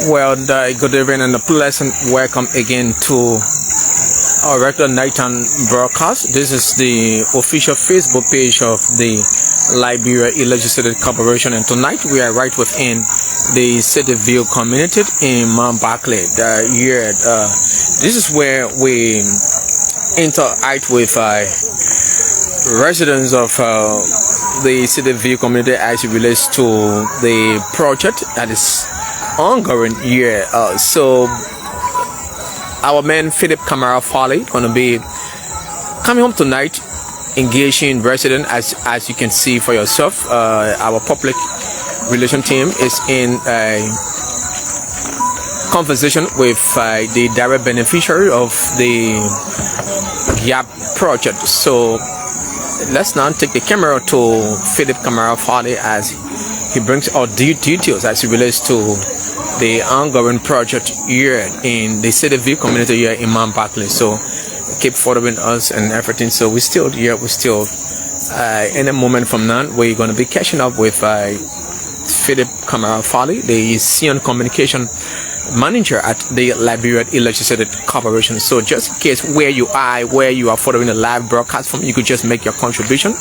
Well, good evening and a pleasant welcome again to our regular nighttime broadcast. This is the official Facebook page of the Liberia Electrified Corporation, and tonight we are right within the City View community in Mount Barclay. This is where we interact with residents of the City View community as it relates to the project that is ongoing here. So our man Philip Kamara Farley gonna be coming home tonight, engaging resident as you can see for yourself. Our public relation team is in a conversation with the direct beneficiary of the GAP project. So let's now take the camera to Philip Kamara Farley as he brings out details as it relates to the ongoing project here in the City View community here in Mount Barclay. So keep following us and everything. So we're still here. In a moment from now, we're going to be catching up with Philip Kamara Farley, the senior communication manager at the Liberia Electrified Corporation. So just in case where you are following the live broadcast from, you could just make your contribution,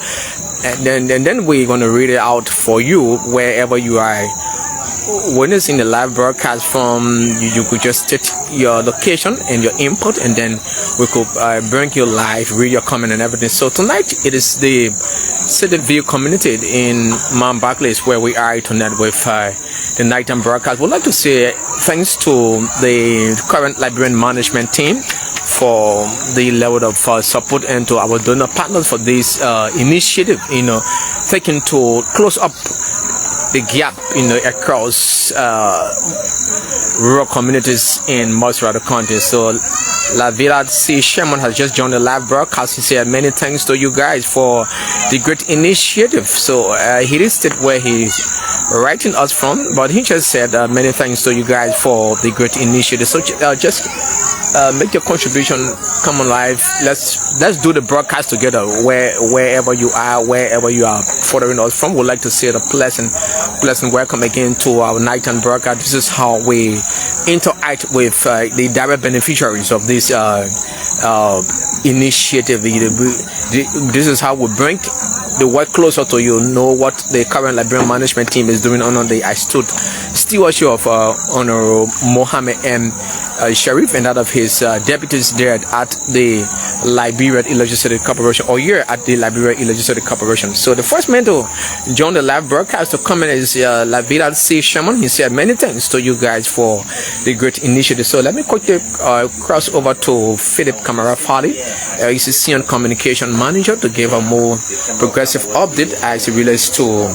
and then we're going to read it out for you wherever you are witnessing the live broadcast from. You could just state your location and your input, and then we could bring you live, read your comment and everything. So tonight it is the City View community in Mount Barclay where we are tonight with the nighttime broadcast. We'd like to say thanks to the current Liberian management team for the level of support, and to our donor partners for this initiative, taken to close up the gap, across rural communities in Montserrado County. So La Villa C. Sherman has just joined the live broadcast. He said many thanks to you guys for the great initiative. So he listed where he's writing us from, but he just said many thanks to you guys for the great initiative. So just make your contribution, come on live. Let's do the broadcast together wherever you are following us from. We'd like to say a pleasant welcome again to our nighttime broadcast. This is how we interact with the direct beneficiaries of this initiative. This is how we bring the work closer to you. Know what the current Liberian management team is doing under the stewardship of Honorable Mohammed M. Sharif and that of his deputies there at the Liberia Electrified Corporation, or here at the Liberia Electrified Corporation. So the first man to join the live broadcast to comment is La Vida C. Sherman. He said many thanks to you guys for the great initiative. So let me quickly cross over to Philip Kamara Farley. He's a senior communication manager, to give a more progressive update as it relates to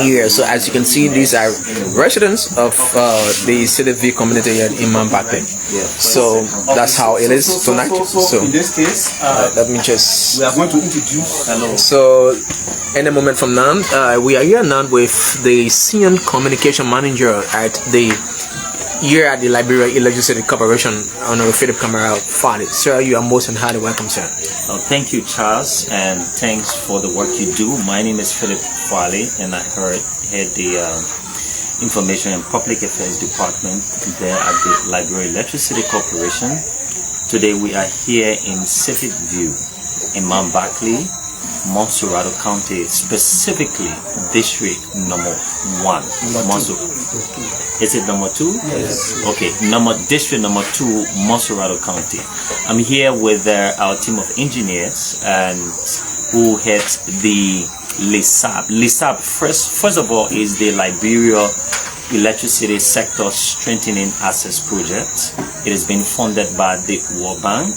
here. So as you can see, these are residents of the City View community here in Mount Barclay. So that's how it is tonight. So in this case, let me just, we are going to introduce. So in a moment from now, we are here now with the senior communication manager at the Liberia Electrified Corporation, Honorable Philip Kamara Farley. Sir, you are most and highly welcome, sir. Thank you, Charles, and thanks for the work you do. My name is Philip Farley, and I heard the Information and Public Affairs Department there at the Liberia Electrified Corporation. Today we are here in City View in Mount Barclay, Montserrado County, specifically District number 1. Is it number 2? Yes. Okay, District number 2, Montserrado County. I'm here with our team of engineers and who heads the LISAB. LISAB, first of all, is the Liberia Electricity Sector Strengthening Access Project. It has been funded by the World Bank.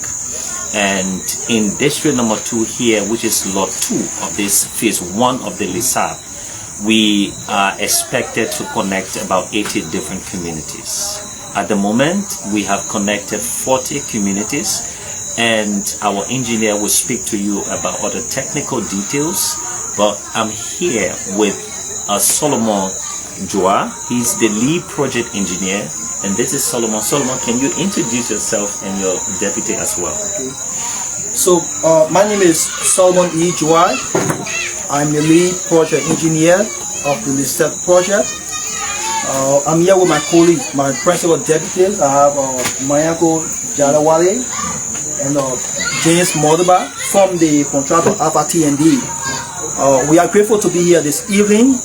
And in District number 2 here, which is Lot 2 of this Phase 1 of the LISAB, we are expected to connect about 80 different communities. At the moment, we have connected 40 communities, and our engineer will speak to you about other technical details. But I'm here with Solomon Joa. He's the lead project engineer. And this is Solomon. Solomon, can you introduce yourself and your deputy as well? Okay. So, my name is Solomon E. Joa. I'm the lead project engineer of the LISAP project. I'm here with my colleagues, my principal deputies. I have Mayako Jalawale and James Modoba from the contractor Alpha T&D. We are grateful to be here this evening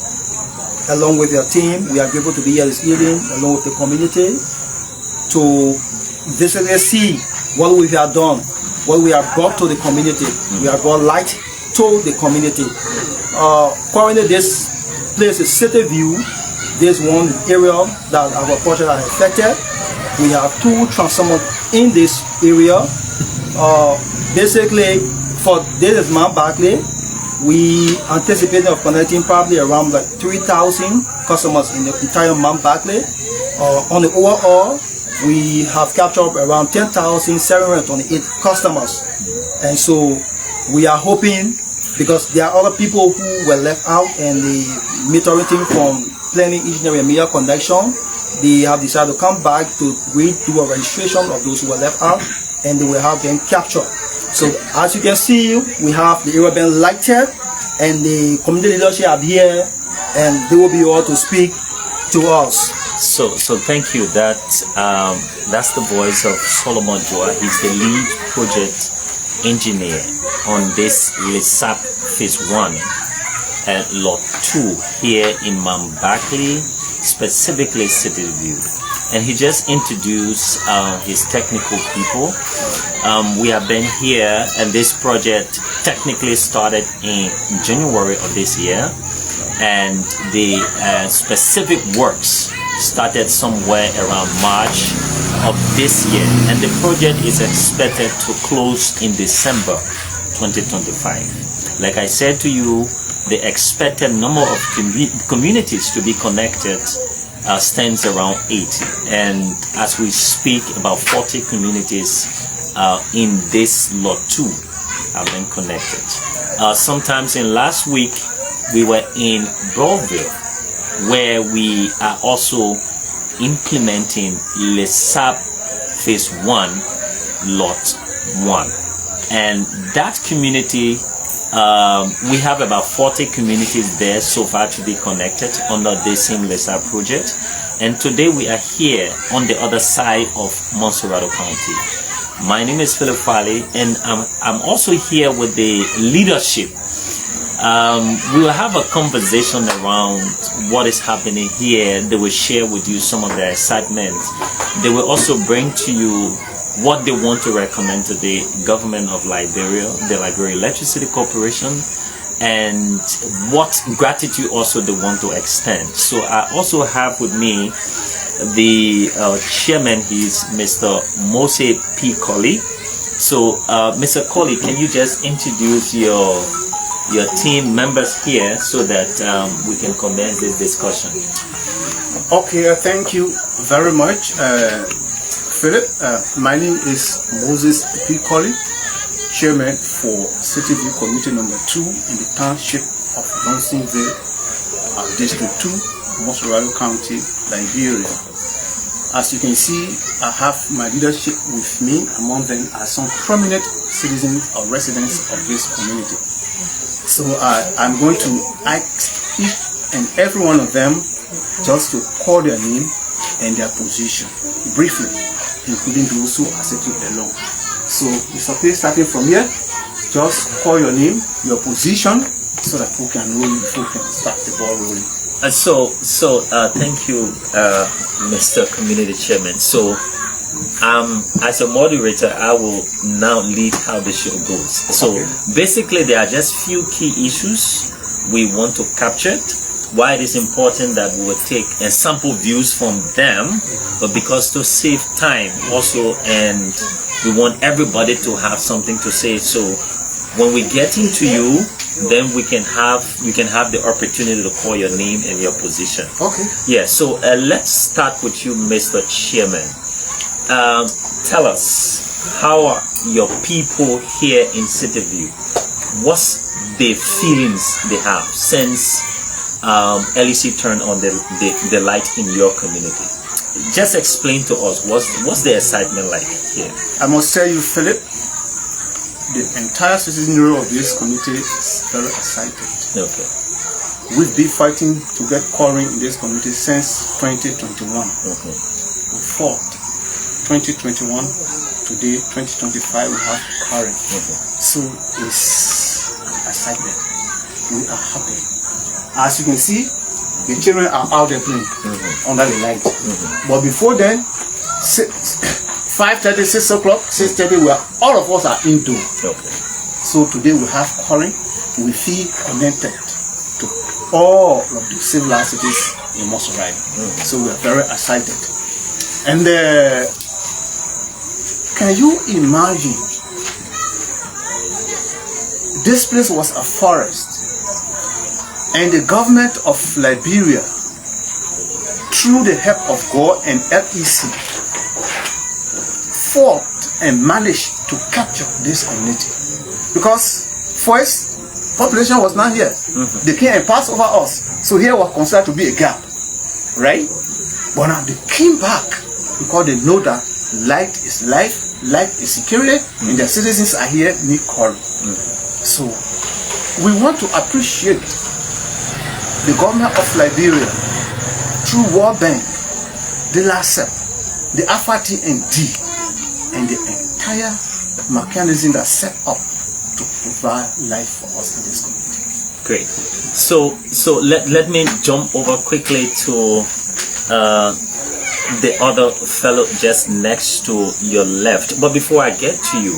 along with your team. We are grateful to be here this evening along with the community to visibly see what we have done, what we have brought to the community. We have brought light to the community. Currently this place is city view. There's one area that our project has affected. We have 2 transformers in this area. Basically, for this is Mount Barclay. We anticipate of connecting probably around like 3,000 customers in the entire Mount Barclay. On the overall, we have captured around 10,728 customers. And so we are hoping, because there are other people who were left out and the metering team from planning, engineering, and media connection, they have decided to come back to redo a registration of those who were left out, and they will have them captured. So as you can see, we have the area being lighted, and the community leadership are here, and they will be able to speak to us. So thank you. That's the voice of Solomon Joa. He's the lead project engineer on this LISAP Phase 1 and Lot 2 here in Mount Barclay, specifically City View. And he just introduced his technical people. We have been here, and this project technically started in January of this year, and the specific works started somewhere around March of this year, and the project is expected to close in December 2025. Like I said to you, the expected number of communities to be connected stands around 80, and as we speak, about 40 communities in this Lot 2 have been connected. Sometimes in last week we were in Broadville, where we are also implementing LISAP Phase 1 Lot 1, and that community, we have about 40 communities there so far to be connected under this same LISAP project. And today we are here on the other side of Montserrado County. My name is Philip Fali, and I'm also here with the leadership. We will have a conversation around what is happening here. They will share with you some of their excitement. They will also bring to you what they want to recommend to the government of Liberia, the Liberia Electricity Corporation, and what gratitude also they want to extend. So I also have with me the chairman. He's Mr. Mose P. Colley. So Mr. Colley, can you just introduce your team members here so that we can commence this discussion? Okay, thank you very much, Philip. My name is Moses P. Colley, Chairman for City View Community Number 2 in the Township of Johnsonville, District 2, Montserrado County, Liberia. As you can see, I have my leadership with me. Among them are some prominent citizens or residents of this community. So I'm going to ask each and every one of them just to call their name and their position briefly, including those who are sitting alone. So Mr. P, starting from here, just call your name, your position, so that we can know before we can start the ball rolling. Thank you, Mr. Community Chairman. So as a moderator, I will now lead how the show goes. So basically, there are just few key issues we want to capture. Why it is important that we will take and sample views from them, but because to save time also, and we want everybody to have something to say. So when we get into you, then you can have the opportunity to call your name and your position. Okay. Yeah. So let's start with you, Mr. Chairman. Tell us, how are your people here in City View? What's the feelings they have since LEC turned on the light in your community. Just explain to us what's the excitement like here. I must tell you, Philip, the entire citizenry of this community is very excited. Okay. We've been fighting to get quarry in this community since 2021. Okay. We fought 2021, today 2025 we have quarry. Okay. So it's excitement. We are happy. As you can see, the children are out there playing under the light. But before then, 5:30, 6 o'clock, 6:30, all of us are indoors. Okay. So today we have quarry. We feel connected to all of the cities in Montserrado. So we are very excited. And can you imagine? This place was a forest, and the government of Liberia, through the help of God and LEC, fought and managed to capture this community. Because first, population was not here. They came and passed over us. So here was considered to be a gap, right? But now they came back because they know that light is life, light is security, and their citizens are here need quarry. So we want to appreciate the government of Liberia through World Bank, the LASEP, the FRTND, and the entire mechanism that's set up to provide life for us in this community. Great. So let me jump over quickly to the other fellow just next to your left. But before I get to you,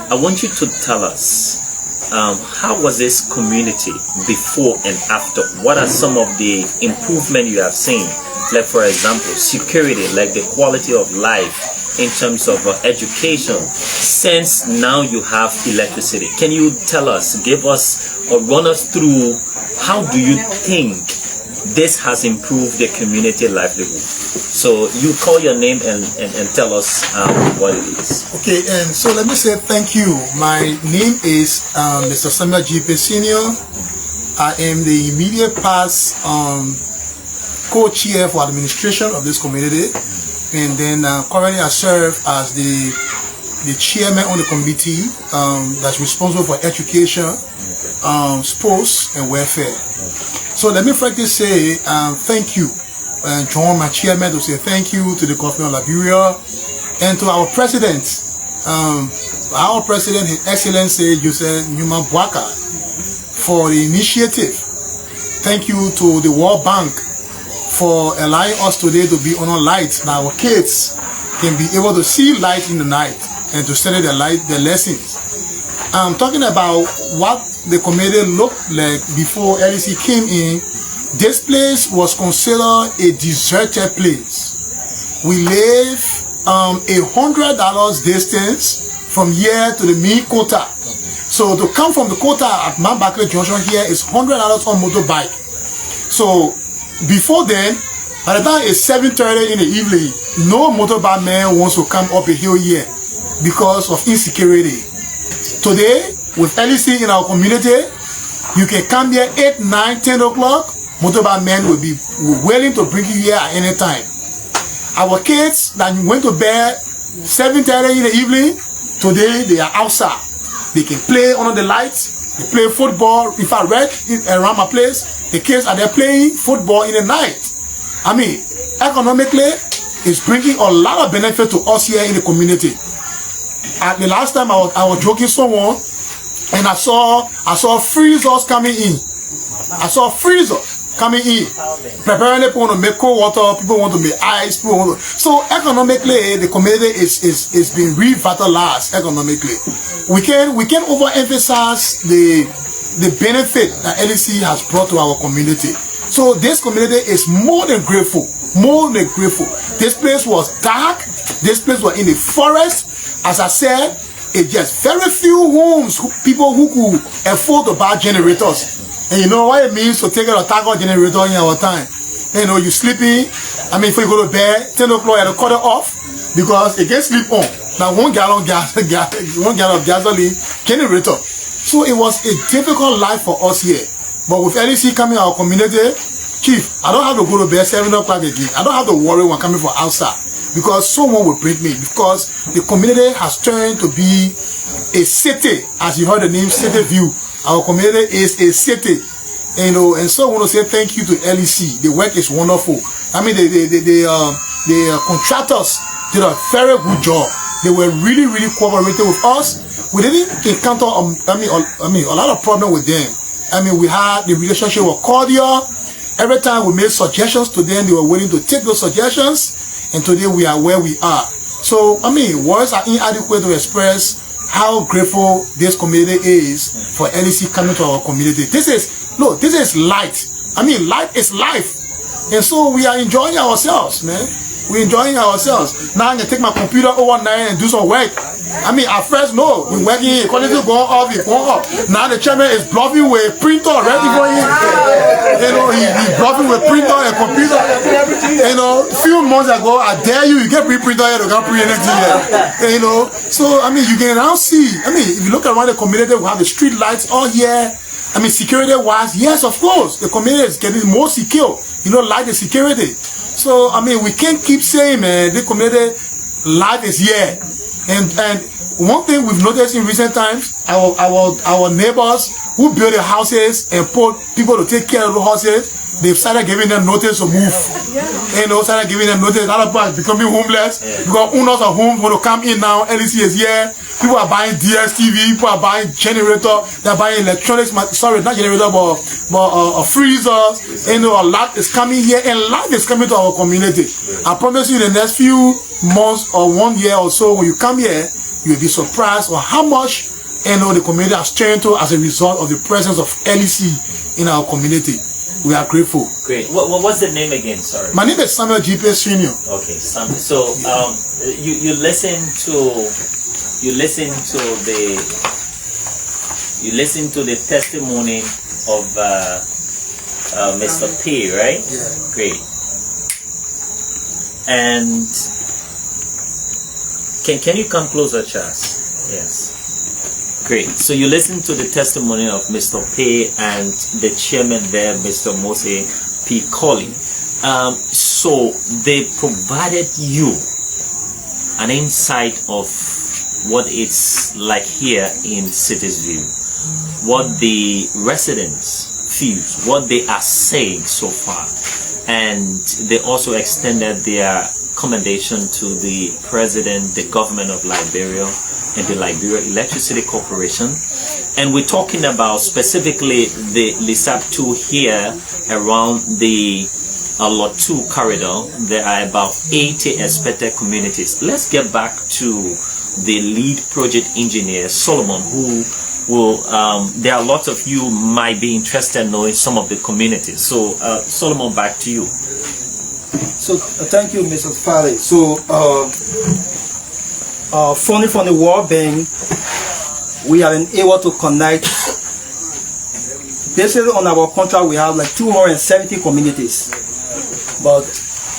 I want you to tell us how was this community before and after? What are some of the improvements you have seen? Like, for example, security, like the quality of life in terms of education, since now you have electricity. Can you tell us, give us or run us through how do you think this has improved the community livelihood? So you call your name and tell us what it is. Okay, and so let me say thank you. My name is Mr. Samuel G.P. Senior. I am the immediate past co-chair for administration of this community, and then currently I serve as the chairman on the committee that's responsible for education, sports, and welfare. So let me frankly say thank you, and join my chairman to say thank you to the government of Liberia and to our president, His Excellency Joseph Newman Boaka, for the initiative. Thank you to the World Bank for allowing us today to be on a light. Now our kids can be able to see light in the night and to study their lessons. I'm talking about what the community looked like before LEC came in. This place was considered a deserted place. We live $100 distance from here to the main quota. So to come from the quota at Mount Barclay Junction here is $100 on motorbike. So before then, by the time it's 7:30 in the evening, no motorbike man wants to come up a hill here because of insecurity. Today, with LEC in our community, you can come here 8, 9, 10 o'clock. Motorbike men will be willing to bring you here at any time. Our kids that went to bed 7:30 in the evening, today they are outside. They can play under the lights. They play football. If I read around my place, the kids are there playing football in the night. I mean, economically, it's bringing a lot of benefit to us here in the community. At the last time I was joking someone, and I saw freezers coming in. I saw freezers coming in, preparing people want to make cold water, people want to make ice, so economically the community is being revitalized economically. We can overemphasize the benefit that LEC has brought to our community. So this community is more than grateful, more than grateful. This place was dark, this place was in the forest. As I said, it's just very few homes, people who could afford to buy generators. And you know what it means to take a taco generator in our time. You know, you sleeping, I mean, before you go to bed, 10 o'clock, you have to cut it off because it can sleep on. Now 1 gallon of gasoline generator. So it was a difficult life for us here. But with LEC coming to our community, Chief, I don't have to go to bed 7 o'clock again. I don't have to worry when coming from outside because someone will bring me, because the community has turned to be a city. As you heard the name City View, our community is a city. You know, and so I want to say thank you to LEC. The work is wonderful. I mean, the contractors did a very good job. They were really cooperating with us. We didn't encounter a lot of problem with them. I mean, we had the relationship was cordial. Every time we made suggestions to them, they were willing to take those suggestions, and today we are where we are. So, I mean, words are inadequate to express how grateful this community is for LEC coming to our community. This is light. I mean, light is life. And so we are enjoying ourselves, man. We're enjoying ourselves. Now I can take my computer overnight and do some work. I mean, at first, no. We're working, quality going up, it's going up. Now the chairman is bluffing with printer ready for him. You know, he's bluffing with printer and computer. You know, a few months ago, I dare you get pre-printer here to get print anything here. You know, so, I mean, you can now see, I mean, if you look around the community, we have the street lights all here. I mean, security-wise, yes, of course, the community is getting more secure. You know, like the security. So, I mean, we can't keep saying, man, the community life is here. And one thing we've noticed in recent times, our neighbors who build the houses and put people to take care of the houses, they've started giving them notice to move. You know, started giving them notice. Other people are becoming homeless because owners of homes want to come in now. LEC is here. People are buying DSTV. People are buying generator. They're buying electronics. Sorry, not generator, but freezers. You know, a lot is coming here, and life is coming to our community. I promise you, in the next few months or 1 year or so, when you come here, you'll be surprised on how much the community has turned to as a result of the presence of LEC in our community. We are grateful. Great. What's the name again? Sorry. My name is Samuel G.P. Senior. Okay, Samuel. So you listen to the testimony of Mr. P, right? Yeah. Great. And can you come closer, Charles? Yes. Great. So you listen to the testimony of Mr. P and the chairman there, Mr. Mose P. Colley. So they provided you an insight of what it's like here in Cities View, what the residents feel, what they are saying so far, and they also extended their commendation to the president, the government of Liberia, and the Liberia Electricity Corporation. And we're talking about specifically the LISAP 2 here around the Lot 2 corridor. There are about 80 expected communities. Let's get back to the lead project engineer, Solomon, who will, there are lots of you might be interested in knowing some of the communities. So, Solomon, back to you. So, thank you, Mr. Farley. So, funding from the World Bank, we have been able to connect. Basically, on our contract, we have like 270 communities, but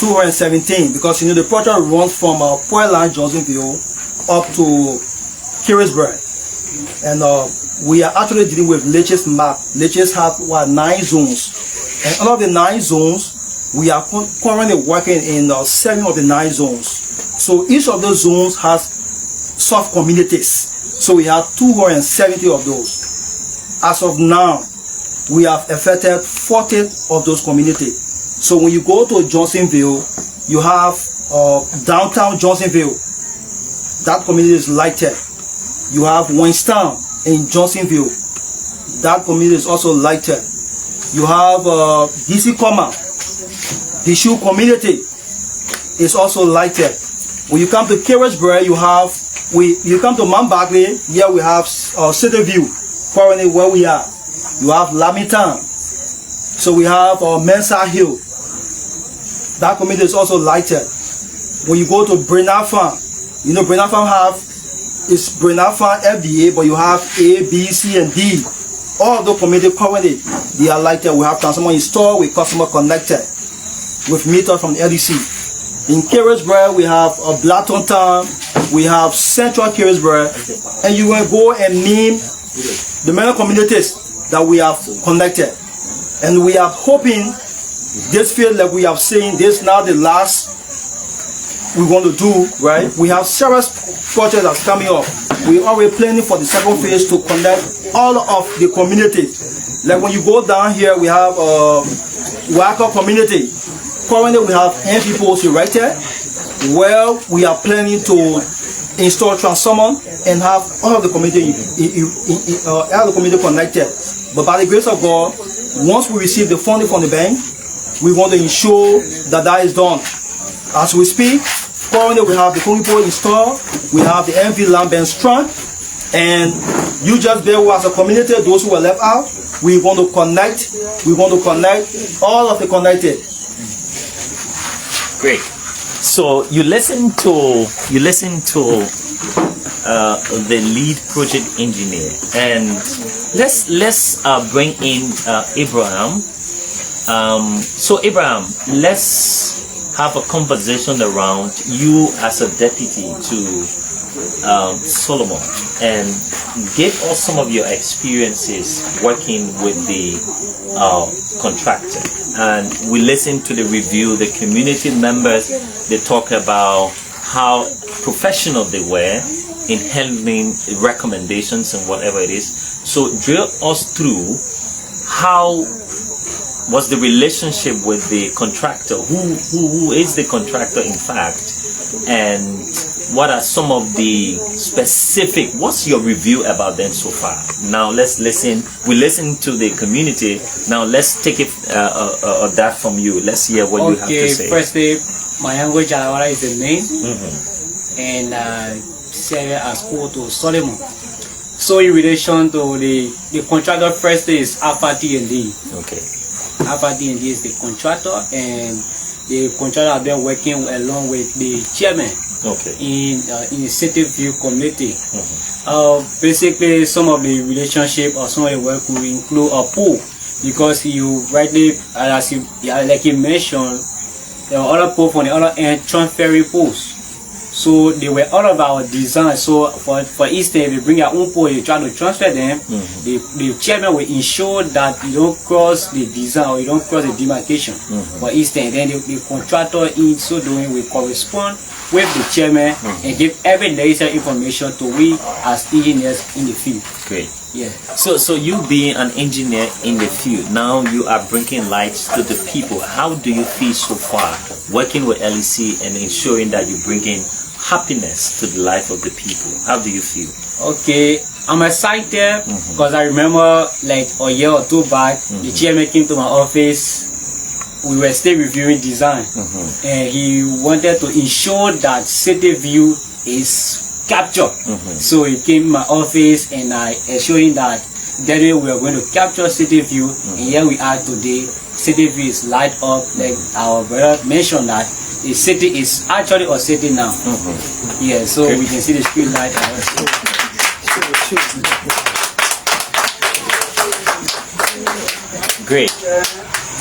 217 because the project runs from Portland, Johnsonville, up to Carisburg, and we are actually dealing with Leches map. Leches have 9 zones, and all of the 9 zones, we are currently working in 7 of the 9 zones. So each of those zones has sub communities. So we have 270 of those. As of now, we have affected 40 of those communities. So when you go to Johnsonville, you have downtown Johnsonville. That community is lighted. You have Winston in Johnsonville. That community is also lighted. You have DC Coma. The Shoe community is also lighted. When you come to Carisburg, you come to Mount Barclay. Here we have City View, currently where we are. You have Lamington. So we have Mensa Hill. That community is also lighted. When you go to Brenner Farm, Brenner Farm is Brenner Farm FDA, but you have A, B, C, and D. All of the community currently, they are lighted. We have transformer installed with customer connected with meter from the LDC. In Carisburg, we have Blackton Town, we have Central Carisburg, and you will go and name the many communities that we have connected. And we are hoping this field, like we have seen, this now the last we want to do, right? We have several projects that's coming up. We already planning for the second phase to connect all of the communities. Like when you go down here, we have Waka community. Currently we have NP posts right there, where we are planning to install transformer and have all of the community connected. But by the grace of God, once we receive the funding from the bank, we want to ensure that that is done. As we speak, currently we have the Kongi pole installed, we have the MV lamp and strong, and you just bear with as a community, those who are left out, we want to connect all of the connected. Great. So you listen to the lead project engineer, and let's bring in Abraham. So Abraham, let's have a conversation around you as a deputy to Solomon, and give us some of your experiences working with the contractor. And we listen to the review, the community members, they talk about how professional they were in handling recommendations and whatever it is. So drill us through how was the relationship with the contractor, who is the contractor in fact, and what are some of the specific, what's your review about them so far? Now let's listen, we listen to the community, now let's take it that from you, let's hear what you have to say. Okay, firstly, my language Jalawara is the name, and serve as co to Solomon. So in relation to the contractor, first is Alpha D&D. Okay. Alpha D&D is the contractor, and the contractor have been working along with the chairman. Okay. In the City View community. Basically, some of the relationship or some of the work will include a pool, because you rightly, as you like you mentioned, there were other pools from the other end, transferring pools. So they were all of our design. So for instance, if you bring your own pole, you try to transfer them, the chairman will ensure that you don't cross the design or you don't cross the demarcation. For instance, then the contractor in so doing will correspond with the chairman and give every necessary information to we as engineers in the field. Great. Yeah. So you being an engineer in the field, now you are bringing lights to the people. How do you feel so far working with LEC and ensuring that you bring in happiness to the life of the people? How do you feel? Okay, I'm excited because I remember like a year or two back, the chairman came to my office. We were still reviewing design, and he wanted to ensure that City View is captured. So he came to my office, and I assured him that we were going to capture City View, and here we are today. City View is light up, like our brother mentioned that the city is actually a city now. Yeah, so we can see the street light. Great.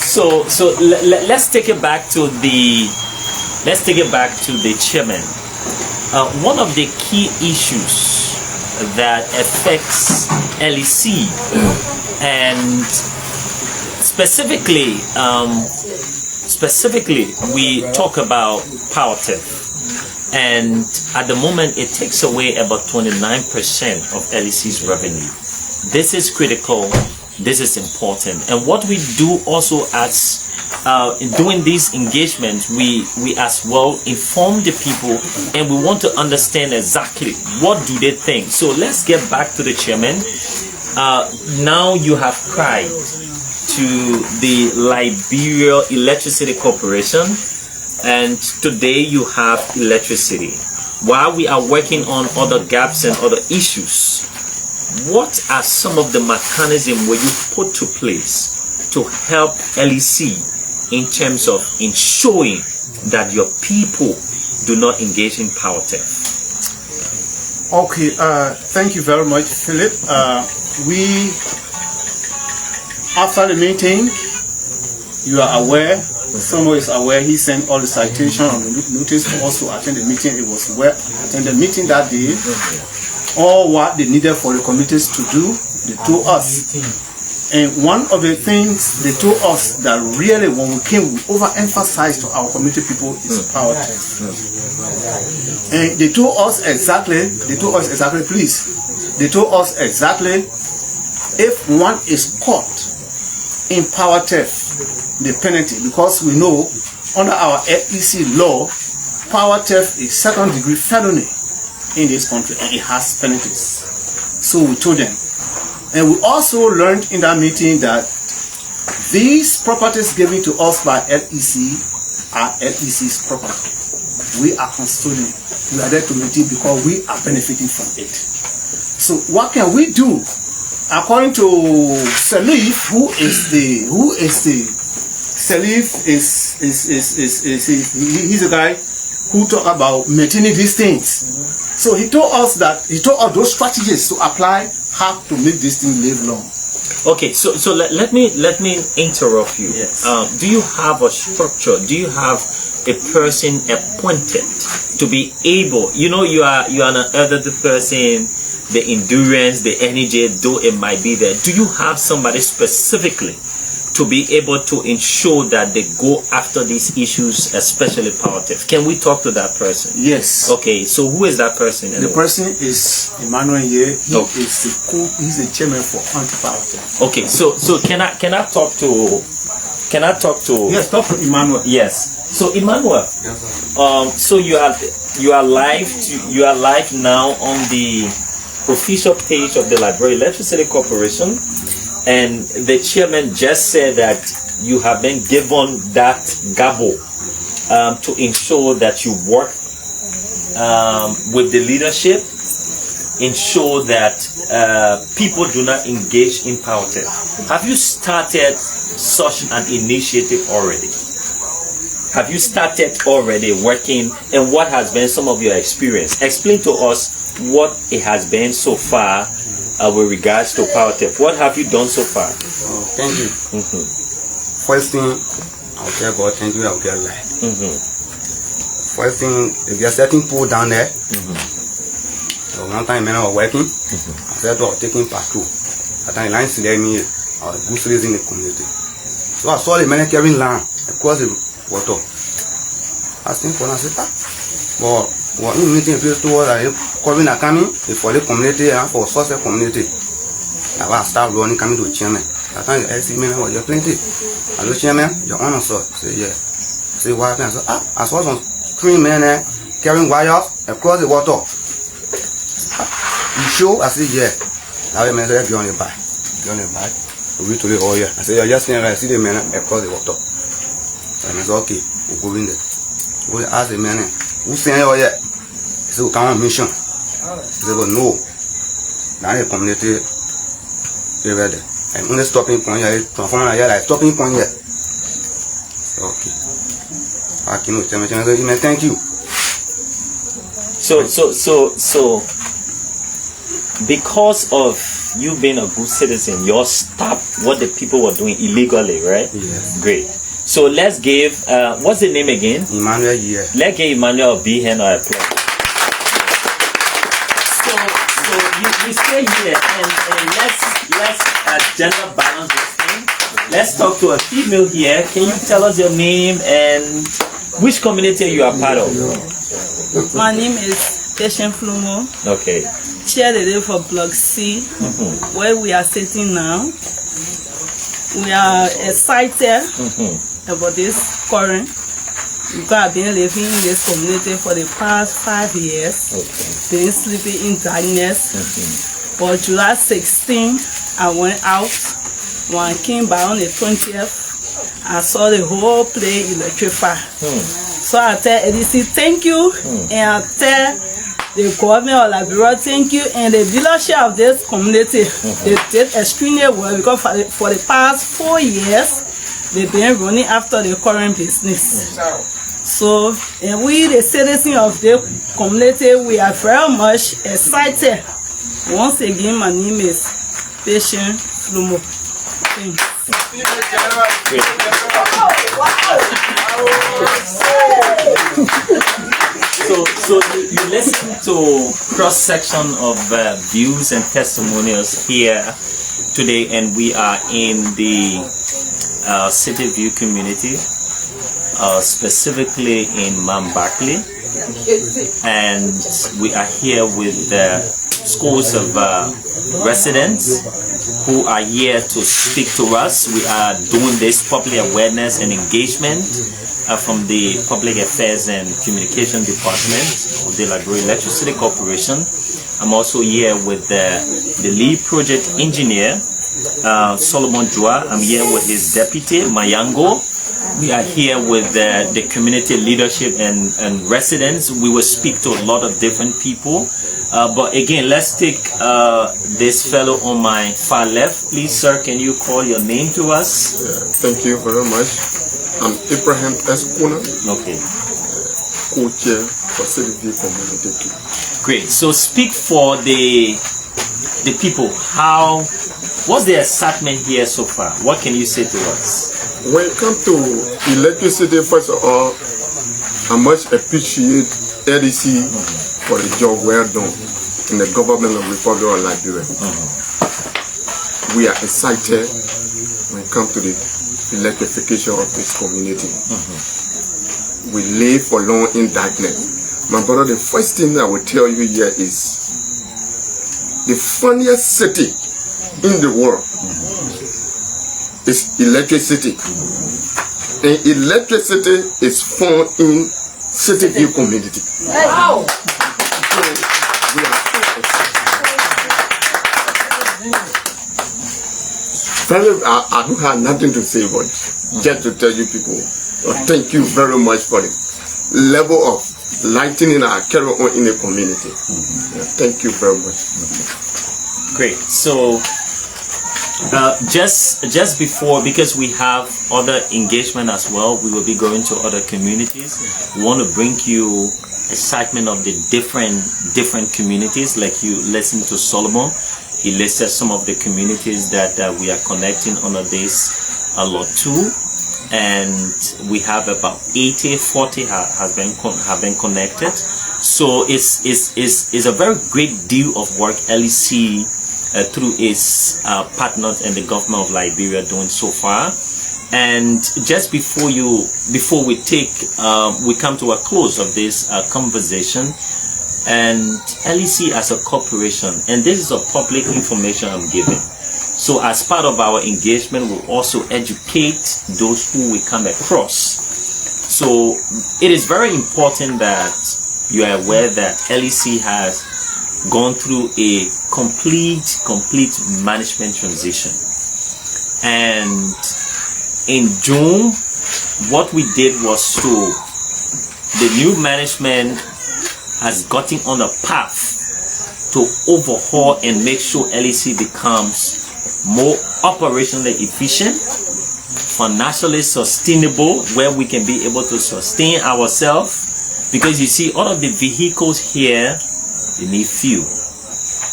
So let's take it back to the chairman. One of the key issues that affects LEC, and specifically we talk about power theft, and at the moment it takes away about 29% of LEC's revenue. This is critical. This is important, and what we do also as in doing these engagements, we as well inform the people, and we want to understand exactly what do they think. So let's get back to the chairman. Now you have cried to the Liberia Electricity Corporation, and today you have electricity. While we are working on other gaps and other issues, what are some of the mechanisms where you put to place to help LEC in terms of ensuring that your people do not engage in power theft? Okay, thank you very much, Philip. We, after the meeting, you are aware, someone is aware, he sent all the citation on the notice for us to attend the meeting. It was well attended meeting that day. All what they needed for the committees to do, they told us. And one of the things they told us that really when we came, we overemphasized to our community people is power test. And they told us exactly, if one is caught in power theft, the penalty, because we know under our FEC law, power theft is second-degree felony in this country and it has penalties. So we told them. And we also learned in that meeting that these properties given to us by LEC are LEC's property. We are custodian. We are there to maintain because we are benefiting from it. So what can we do? According to Salif, he's a guy who talk about maintaining these things. So he told us those strategies to apply how to make this thing live long. Okay, so let me interrupt you. Yes. Do you have a structure? Do you have a person appointed to be able? You know, you are an elderly person. The endurance, the energy, though it might be there. Do you have somebody specifically to be able to ensure that they go after these issues, especially power theft? Can we talk to that person? Yes. Okay, so who is that person? The person is Emmanuel here. He's the chairman for anti-power theft. Okay, so can I talk to? Yes, talk to Emmanuel. Yes. So Emmanuel, so you are live now on the official page of the Liberia Electricity Corporation, and the chairman just said that you have been given that gavel to ensure that you work with the leadership, ensure that people do not engage in power theft. Have you started such an initiative already? Have you started already working, and what has been some of your experience? Explain to us what it has been so far with regards to power theft. What have you done so far? Thank you. First thing, I'll tell God, thank you, I'll get light. First thing, if you're setting pool down there, so one time when I was working, I said I was taking patrol. At the line select me, I was boosters in the community. So I saw the men carrying land across the water. I was thinking, I said, well, what you meeting people towards covering a coming for the community and for social community. I was start running coming to chairman. I think the LC man was your plenty. Hello chairman, your honor sir. Say yeah. Say what happened? I said, I saw some 3 men carrying wires across the water. You sure? I said yeah. Now the man said get on the back. Get on the back. We to the oh yeah. I said yeah, just I see the men across the water. And I said okay, we'll go in there. We ask the man who sent you yet? He said, come on mission. He said, but no. Now the community area there. And only stopping point here, transformer here, like stopping point here. So, okay. I can tell me, thank you. So, because of you being a good citizen, you stopped what the people were doing illegally, right? Yes. Great. So let's give, what's the name again? Emmanuel here. Let's give Emmanuel a big hand or applause. So you stay here and let's gender balance this thing. Let's talk to a female here. Can you tell us your name and which community you are part of? My name is Patient Flumo. Okay. Chair the day for Block C, where we are sitting now. We are excited about this current because I've been living in this community for the past 5 years, been sleeping in darkness. But July 16, I went out. When I came back on the 20th, I saw the whole place electrified. So I tell EDC thank you, and I tell the government of Liberia thank you, and the leadership of this community. They did extremely well because for the past 4 years, they've been running after the current business. So, and we, the citizens of the community, we are very much excited. Once again, my name is Patient Flumo. Thanks. So you listen to cross section of views and testimonials here to today, and we are in the City View community, specifically in Barclay, and we are here with scores of residents who are here to speak to us. We are doing this public awareness and engagement from the Public Affairs and Communication Department of the Liberia Electricity Corporation. I'm also here with the lead project engineer, Solomon Jua. I'm here with his deputy, Mayango. We are here with the community leadership and residents. We will speak to a lot of different people. But again, let's take this fellow on my far left. Please, sir, can you call your name to us? Thank you very much. I'm Ibrahim Eskuna. Okay. Co-chair for City View Community. Great. So speak for the people. What's the excitement here so far? What can you say to us? When it comes to electricity, first of all, I must appreciate LEC for the job well done in the government of the Republic of Liberia. We are excited when it comes to the electrification of this community. We live for long in darkness. My brother, the first thing I will tell you here is the funniest city in the world is electricity. And electricity is found in City View community. Wow. So we are so excited. I don't have nothing to say, but just to tell you people, thank you very much for the level of lightening our carry on in the community. Thank you very much. Great. So just before, because we have other engagement as well, we will be going to other communities. We want to bring you excitement of the different communities. Like you listen to Solomon, he listed some of the communities that we are connecting under this lot too, and we have about 40 have been connected. So it's a very great deal of work LEC through its partners and the government of Liberia doing so far. And just before we come to a close of this conversation, and LEC as a corporation, and this is a public information I'm giving. So as part of our engagement, we'll also educate those who we come across. So it is very important that you are aware that LEC has gone through a complete management transition. And in June, what we did was the new management has gotten on a path to overhaul and make sure LEC becomes more operationally efficient, financially sustainable, where we can be able to sustain ourselves. Because you see, all of the vehicles here, they need fuel.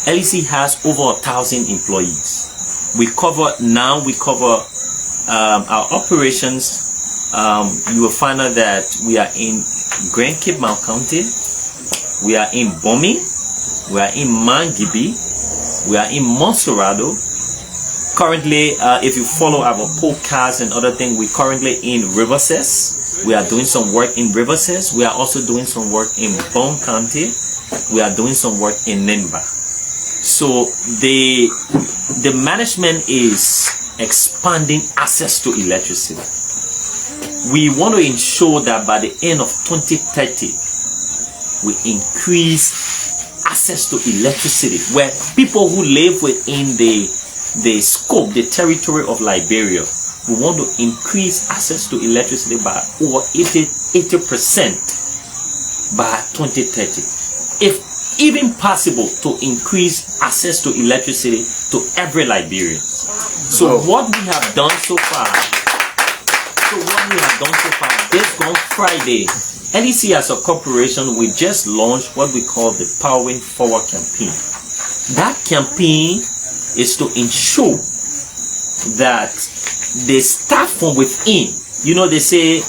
LEC has over 1,000 employees. We cover our operations. You will find out that we are in Grand Cape Mount County, we are in Bomi, we are in Mangibi, we are in Montserrado. Currently, if you follow our podcast and other things, we're currently in Riverside. We are doing some work in Riverside. We are also doing some work in Bone County. We are doing some work in Nimba. So the management is expanding access to electricity. We want to ensure that by the end of 2030, we increase access to electricity, where people who live within the scope, the territory of Liberia, we want to increase access to electricity by over 80% by 2030. If even possible, to increase access to electricity to every Liberian. So what we have done so far, this gone Friday, LEC as a corporation, we just launched what we call the Powering Forward campaign. That campaign is to ensure that the staff from within, they say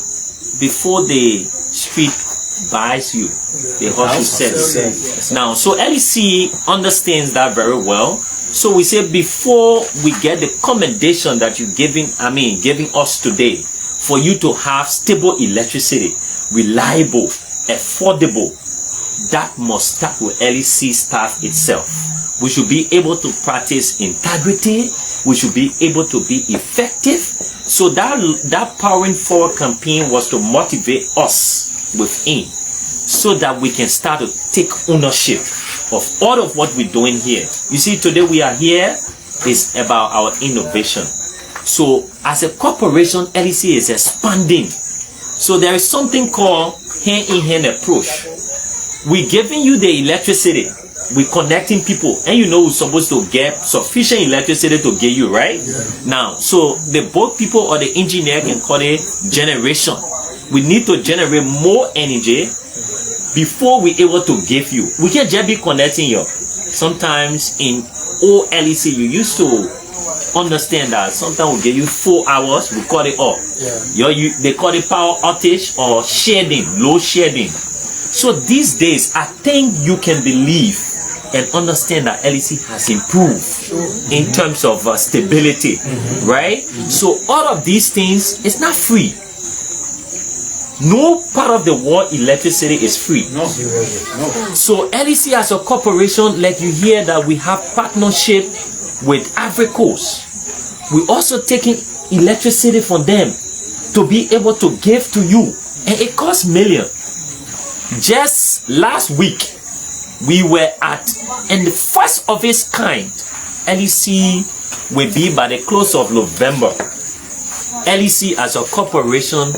before the street buys you, the house you sell. Now, so LEC understands that very well, So we say before we get the commendation that you're giving us today, for you to have stable electricity, reliable, affordable, that must start with LEC staff itself. We should be able to practice integrity. We should be able to be effective. So that powering forward campaign was to motivate us within, so that we can start to take ownership of all of what we're doing here. You see, today we are here is about our innovation. So as a corporation, LEC is expanding. So there is something called hand-in-hand approach. We're giving you the electricity. We're connecting people, and you know we're supposed to get sufficient electricity to give you, right? Yeah. Now, so the both people or the engineer can call it generation. We need to generate more energy before we're able to give you. We can't just be connecting you. Sometimes in old LEC, you used to understand that sometimes we give you 4 hours, we cut it off. Yeah. They call it power outage or shedding, load shedding. So these days, I think you can believe and understand that LEC has improved in terms of stability, right? So all of these things, it's not free. No part of the world electricity is free. No. So LEC as a corporation, like you hear that we have partnership with Ivory Coast. We also taking electricity from them to be able to give to you, and it costs millions. Just last week, we were and the first of its kind, LEC will be by the close of November. LEC as a corporation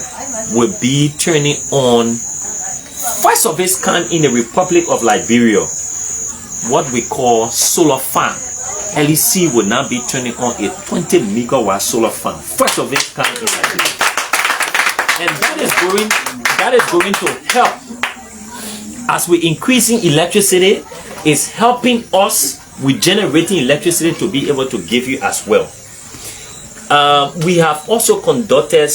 will be turning on first of its kind in the Republic of Liberia, what we call solar farm. LEC will now be turning on a 20 megawatt solar farm, first of its kind in Liberia, and that is going to help. As we're increasing electricity, it's helping us with generating electricity to be able to give you as well. We have also conducted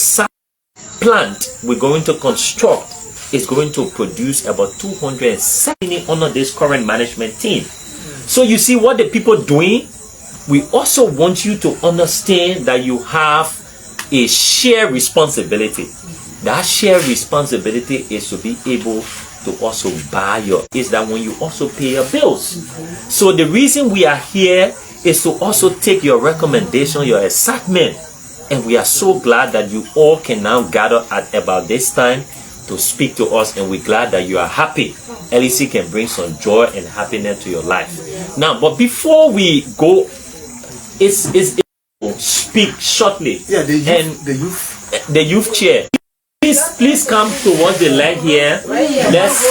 plant we're going to construct. Is going to produce about 270 under this current management team. So you see what the people doing. We also want you to understand that you have a shared responsibility. That shared responsibility is to be able to also buy is that when you also pay your bills. So the reason we are here is to also take your recommendation, your excitement, and we are so glad that you all can now gather at about this time to speak to us, and we're glad that you are happy. LEC can bring some joy and happiness to your life. Now, but before we go, it's speak shortly. Yeah, the youth chair. Please come towards the leg here. Let's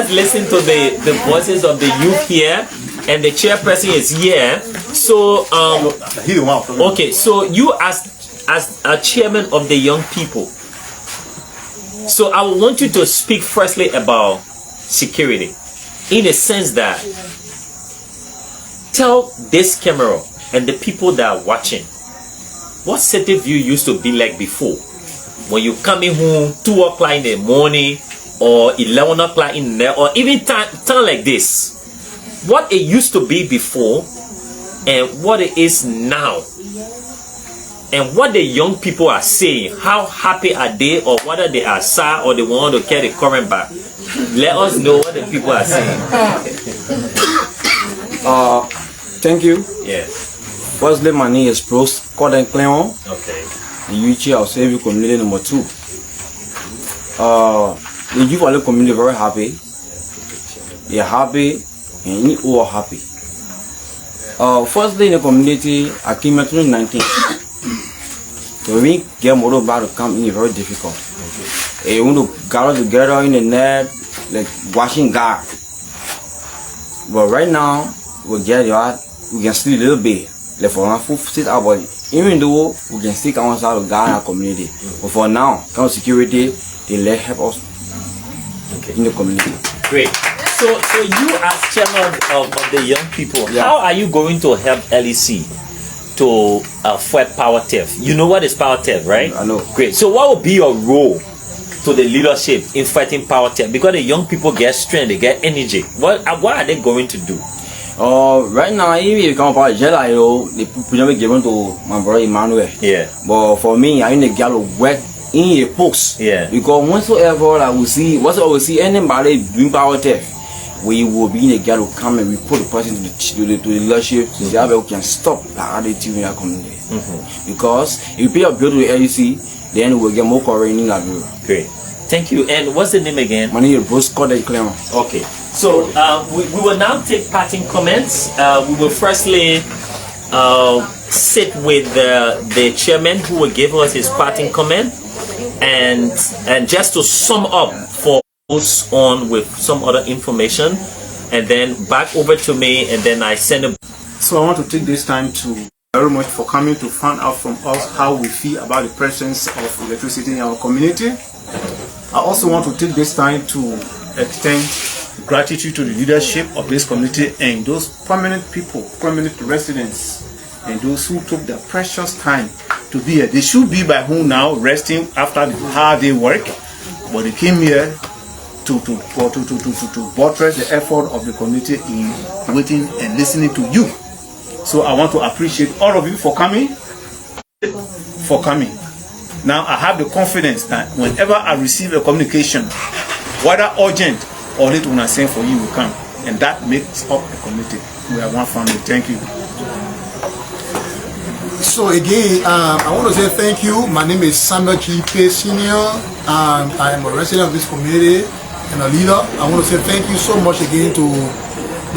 listen to the voices of the youth here, and the chairperson is here. So okay, so you as a chairman of the young people, so I want you to speak firstly about security, in the sense that tell this camera and the people that are watching what City View used to be like before, when you coming home 2 o'clock in the morning or 11 o'clock in the night, or even time like this, what it used to be before and what it is now, and what the young people are saying. How happy are they, or whether they are sad or they want to carry the current back? Let us know what the people are saying. Thank you. Yes. Firstly, my name is Prost Cordon Cleon. Okay. The youth of Saving Community number 2. The youth of the community very happy. They are happy and we all happy. Firstly, in the community, I came in 2019. So we get more about to come in very difficult. We want to gather together in the net, like washing guard. But right now, we can sleep a little bit. Like for now, 6 hours. Even though we can still come outside to guard our community. But for now, kind of security, they let help us in the community. Great. So you as chairman of the young people, how are you going to help LEC to avoid power theft? You know what is power theft, right? I know. Great. So what will be your role to the leadership in fighting poverty? Because the young people get strength, they get energy. What are they going to do? Right now, if you come about Jella, the people given to my brother Emmanuel. Yeah. But for me, I need to get work in a post. Yeah. Because whatsoever I will see, anybody doing power theft, we will be in a girl who come and we put the person to the leadership to see how we can stop the attitude in our community. Because if you pay your bill to the LEC, then we will get more current in Liberia. Great. Thank you. And what's the name again? My name is Bruce Cordell Clement. Okay. So we will now take parting comments. We will firstly sit with the chairman who will give us his parting comment, and just to sum up for us on with some other information, and then back over to me, and then I send him. So I want to take this time to very much for coming to find out from us how we feel about the presence of electricity in our community. I also want to take this time to extend gratitude to the leadership of this community and those permanent people, permanent residents, and those who took their precious time to be here. They should be by home now, resting after the hard day work, but they came here to buttress the effort of the community in waiting and listening to you. So I want to appreciate all of you for coming. Now I have the confidence that whenever I receive a communication, whether urgent or late, when I send for you, will come, and that makes up the community. We are one family. Thank you. So again, I want to say thank you. My name is Samuel G. P. Senior. I am a resident of this community and a leader. I want to say thank you so much again to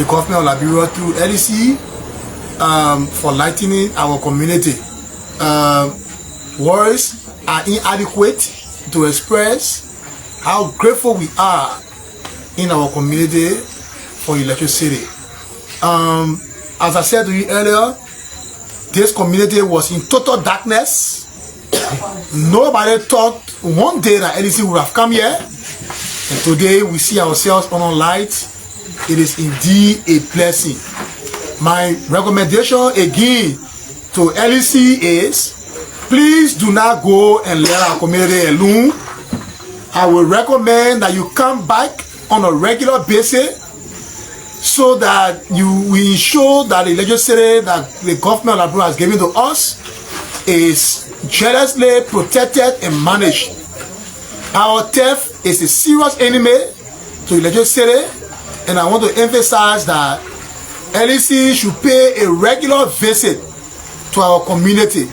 the government of Liberia through LEC for lightening our community. Words are inadequate to express how grateful we are in our community for electricity. As I said to you earlier, this community was in total darkness. Nobody thought one day that LEC would have come here, and today we see ourselves on light. It is indeed a blessing. My recommendation again to LEC is, please do not go and let our community alone. I will recommend that you come back on a regular basis so that you will ensure that the legislation that the government of Liberia has given to us is jealously protected and managed. Power theft is a serious enemy to the legislature, and I want to emphasize that LEC should pay a regular visit to our community.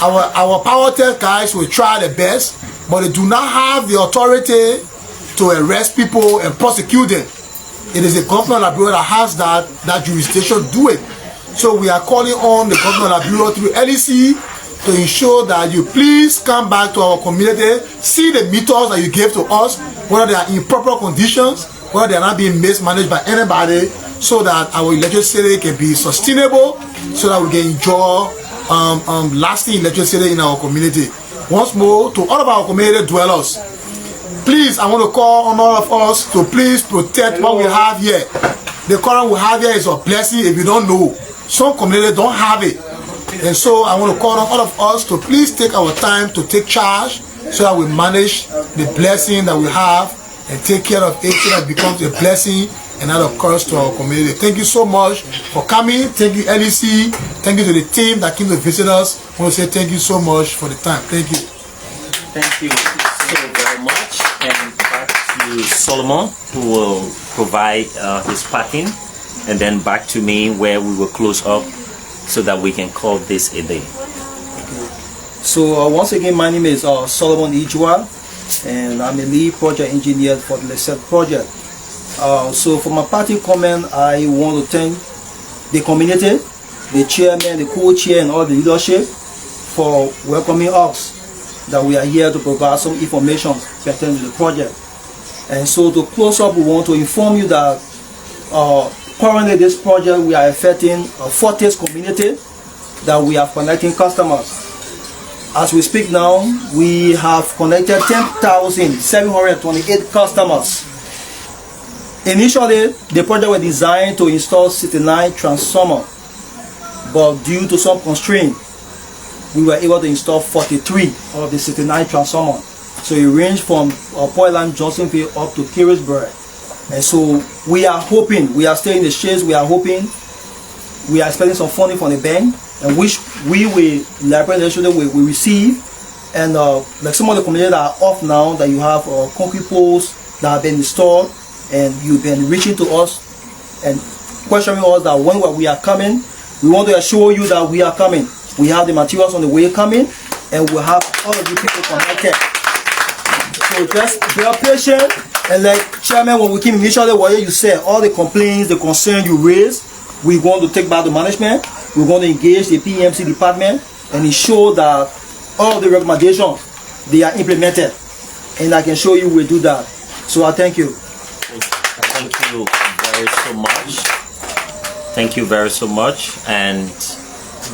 Our power theft guys will try their best, but they do not have the authority to arrest people and prosecute them. It is the government of Liberia that has that jurisdiction to do it. So we are calling on the government of Liberia through LEC to ensure that you please come back to our community, see the meters that you gave to us, whether they are in proper conditions, whether they are not being mismanaged by anybody, so that our electricity can be sustainable, so that we can enjoy lasting electricity in our community. Once more, to all of our community dwellers, please, I want to call on all of us to please protect what we have here. The current we have here is a blessing if you don't know. Some communities don't have it. And so I want to call on all of us to please take our time to take charge so that we manage the blessing that we have and take care of it so that it becomes a blessing and not a curse to our community. Thank you so much for coming. Thank you, LEC. Thank you to the team that came to visit us. I want to say thank you so much for the time. Thank you. Thank you so very much. And back to Solomon, who will provide his parting, and then back to me where we will close up so that we can call this a day. Okay. So once again, my name is Solomon Ijwa, and I'm a lead project engineer for the Electrified project. So for my parting comment, I want to thank the community, the chairman, the co-chair, and all the leadership for welcoming us, that we are here to provide some information pertaining to the project. And so to close up, we want to inform you that currently this project we are affecting a 40th community that we are connecting customers. As we speak now, we have connected 10,728 customers. Initially, the project was designed to install 69 transformers, but due to some constraint, we were able to install 43 of the 69 transformers. So it ranged from Portland, Johnsonville up to Carrisburg. And so we are hoping, we are still in the shades, we are hoping, we are expecting some funding from the bank, and which we will, we receive. And like some of the communities that are off now, that you have concrete poles that have been installed, and you've been reaching to us and questioning us that when we are coming, we want to assure you that we are coming. We have the materials on the way coming, and we'll have all of you people connected. So just be patient, and like Chairman, when we came initially, what you said, all the complaints, the concern you raised, we're going to take back the management. We're going to engage the PMC department and ensure that all of the recommendations, they are implemented. And I can show you we'll do that. So I thank you. Thank you very so much. Thank you very so much. And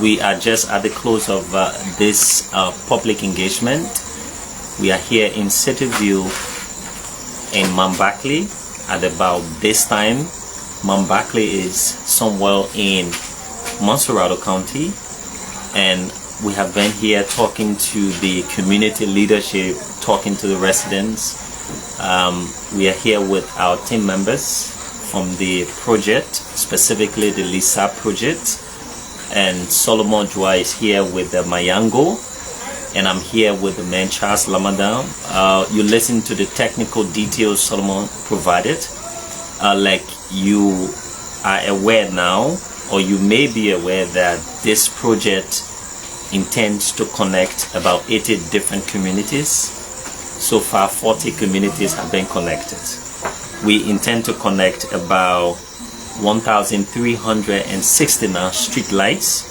we are just at the close of this public engagement. We are here in City View in Barclay at about this time. Barclay is somewhere in Montserrado County, and we have been here talking to the community leadership, talking to the residents. We are here with our team members from the project, specifically the LISA project, and Solomon Joa is here with the Mayango, and I'm here with the man Charles Lamadan. You listen to the technical details Solomon provided. Like you are aware now, or you may be aware that this project intends to connect about 80 different communities. So far 40 communities have been connected. We intend to connect about 1,369 street lights.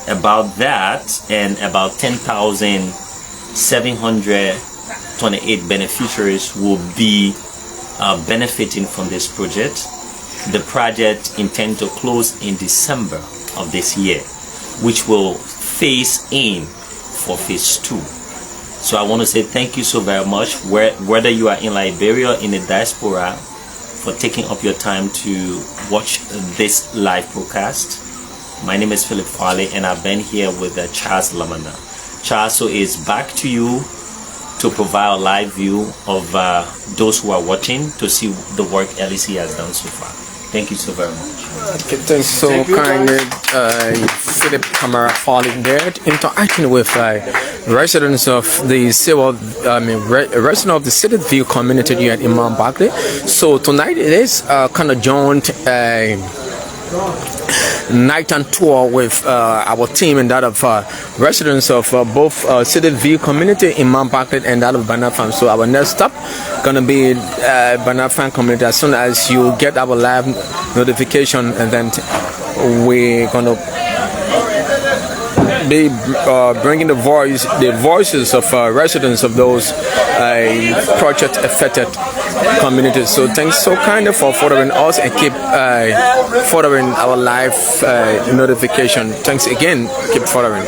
About that, and about 10,728 beneficiaries will be benefiting from this project. The project intends to close in December of this year, which will phase in for phase 2. So I want to say thank you so very much, whether you are in Liberia or in the diaspora, for taking up your time to watch this live broadcast. My name is Philip Farley, and I've been here with Charles Lamanda. Charles, so it's back to you to provide a live view of those who are watching to see the work LEC has done so far. Thank you so very much. Okay, thanks so kindly, Philip Camara Farley there, interacting with residents of the residents of the City View community here at Imam Barclay. So tonight it is kind of joint night and tour with our team and that of residents of both City View community in Mount Barclay and that of Banafan. So our next stop gonna be Banafan community. As soon as you get our live notification, and then we're gonna be bringing the voices of residents of those project affected communities. So thanks so kind of for following us, and keep following our live notification. Thanks again, keep following.